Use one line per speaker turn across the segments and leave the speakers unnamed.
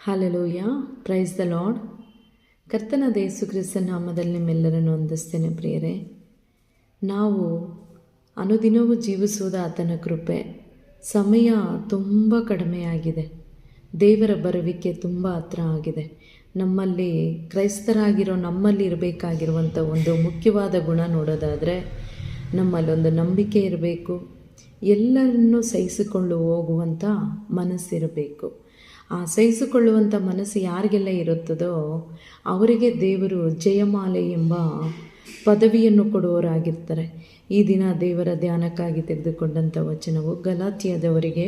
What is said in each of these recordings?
Hallelujah, praise the lord. ಕರ್ತನಾದ ಯೇಸು ಕ್ರಿಸ್ತನ ನಾಮದಲ್ಲಿ ನಿಮ್ಮೆಲ್ಲರನ್ನು ವಂದಿಸ್ತೇನೆ. ಪ್ರಿಯರೇ, ನಾವು ಅನುದಿನವೂ ಜೀವಿಸುವುದು ಆತನ ಕೃಪೆ. ಸಮಯ ತುಂಬ ಕಡಿಮೆಯಾಗಿದೆ. ದೇವರ ಬರುವಿಕೆ ತುಂಬ ಹತ್ರ ಆಗಿದೆ. ನಮ್ಮಲ್ಲಿ ಕ್ರೈಸ್ತರಾಗಿರೋ ನಮ್ಮಲ್ಲಿ ಇರಬೇಕಾಗಿರುವಂಥ ಒಂದು ಮುಖ್ಯವಾದ ಗುಣ ನೋಡೋದಾದರೆ, ನಮ್ಮಲ್ಲೊಂದು ನಂಬಿಕೆ ಇರಬೇಕು. ಎಲ್ಲರನ್ನೂ ಸಹಿಸಿಕೊಂಡು ಹೋಗುವಂಥ ಮನಸ್ಸಿರಬೇಕು. ಆ ಸಹಿಸಿಕೊಳ್ಳುವಂಥ ಮನಸ್ಸು ಯಾರಿಗೆಲ್ಲ ಇರುತ್ತದೋ ಅವರಿಗೆ ದೇವರು ಜಯಮಾಲೆ ಎಂಬ ಪದವಿಯನ್ನು ಕೊಡುವವರಾಗಿರ್ತಾರೆ. ಈ ದಿನ ದೇವರ ಧ್ಯಾನಕ್ಕಾಗಿ ತೆಗೆದುಕೊಂಡಂಥ ವಚನವು ಗಲಾತ್ಯದವರಿಗೆ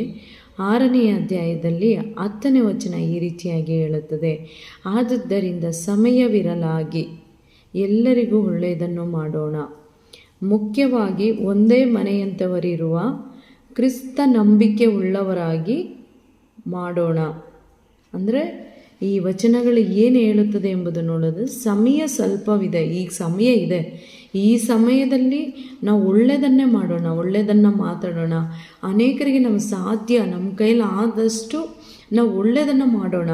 6ನೇ ಅಧ್ಯಾಯದಲ್ಲಿ 10ನೇ ವಚನ ಈ ರೀತಿಯಾಗಿ ಹೇಳುತ್ತದೆ. ಆದುದರಿಂದ ಸಮಯವಿರಲಾಗಿ ಎಲ್ಲರಿಗೂ ಒಳ್ಳೆಯದನ್ನು ಮಾಡೋಣ, ಮುಖ್ಯವಾಗಿ ಒಂದೇ ಮನೆಯಂಥವರಿರುವ ಕ್ರಿಸ್ತ ನಂಬಿಕೆ ಉಳ್ಳವರಾಗಿ ಮಾಡೋಣ. ಅಂದರೆ ಈ ವಚನಗಳು ಏನು ಹೇಳುತ್ತದೆ ಎಂಬುದು ನೋಡೋದು. ಸಮಯ ಸ್ವಲ್ಪವಿದೆ, ಈಗ ಸಮಯ ಇದೆ. ಈ ಸಮಯದಲ್ಲಿ ನಾವು ಒಳ್ಳೆಯದನ್ನೇ ಮಾಡೋಣ, ಒಳ್ಳೆಯದನ್ನು ಮಾತಾಡೋಣ. ಅನೇಕರಿಗೆ ನಮ್ಮ ಸಾಧ್ಯ, ನಮ್ಮ ಕೈಲಿ ಆದಷ್ಟು ನಾವು ಒಳ್ಳೆಯದನ್ನು ಮಾಡೋಣ.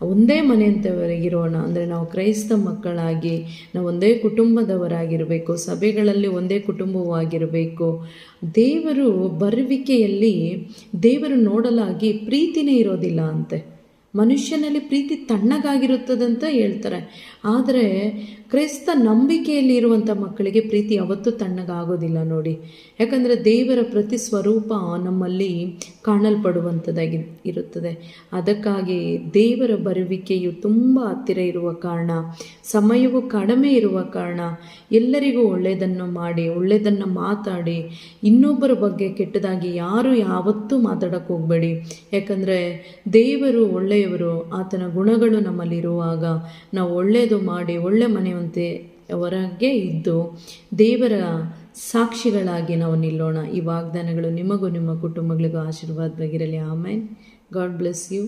ಒಂದೇ ಮನೆಯಂಥವರಿಗಿರೋಣ. ಅಂದರೆ ನಾವು ಕ್ರೈಸ್ತ ಮಕ್ಕಳಾಗಿ ನಾವು ಒಂದೇ ಕುಟುಂಬದವರಾಗಿರಬೇಕು, ಸಭೆಗಳಲ್ಲಿ ಒಂದೇ ಕುಟುಂಬವಾಗಿರಬೇಕು. ದೇವರು ಬರುವಿಕೆಯಲ್ಲಿ ದೇವರು ನೋಡಲಾಗಿ ಪ್ರೀತಿನೇ ಇರೋದಿಲ್ಲ ಅಂತೆ. ಮನುಷ್ಯನಲ್ಲಿ ಪ್ರೀತಿ ತಣ್ಣಗಾಗಿರುತ್ತದಂತ ಹೇಳ್ತಾರೆ. ಆದರೆ ಕ್ರೈಸ್ತ ನಂಬಿಕೆಯಲ್ಲಿ ಇರುವಂಥ ಮಕ್ಕಳಿಗೆ ಪ್ರೀತಿ ಯಾವತ್ತೂ ತಣ್ಣಗಾಗೋದಿಲ್ಲ ನೋಡಿ. ಯಾಕಂದರೆ ದೇವರ ಪ್ರತಿ ಸ್ವರೂಪ ನಮ್ಮಲ್ಲಿ ಕಾಣಲ್ಪಡುವಂಥದ್ದಾಗಿ ಇರುತ್ತದೆ. ಅದಕ್ಕಾಗಿ ದೇವರ ಬರುವಿಕೆಯು ತುಂಬ ಹತ್ತಿರ ಇರುವ ಕಾರಣ, ಸಮಯವು ಕಡಿಮೆ ಇರುವ ಕಾರಣ ಎಲ್ಲರಿಗೂ ಒಳ್ಳೆಯದನ್ನು ಮಾಡಿ, ಒಳ್ಳೆಯದನ್ನು ಮಾತಾಡಿ, ಇನ್ನೊಬ್ಬರ ಬಗ್ಗೆ ಕೆಟ್ಟದಾಗಿ ಯಾರು ಯಾವತ್ತೂ ಮಾತಾಡೋಕ್ಕೆ ಹೋಗಬೇಡಿ. ಯಾಕಂದರೆ ದೇವರು ಒಳ್ಳೆಯವರು, ಆತನ ಗುಣಗಳು ನಮ್ಮಲ್ಲಿರುವಾಗ ನಾವು ಒಳ್ಳೆಯದು ಮಾಡಿ ಒಳ್ಳೆ ಮನೆಯಂತೆ ಹೊರಗೆ ಇದ್ದು ದೇವರ ಸಾಕ್ಷಿಗಳಾಗಿ ನಾವು ನಿಲ್ಲೋಣ. ಈ ವಾಗ್ದಾನಗಳು ನಿಮಗೂ ನಿಮ್ಮ ಕುಟುಂಬಗಳಿಗೂ ಆಶೀರ್ವಾದವಾಗಿರಲಿ. ಆಮೇನ್. God bless you.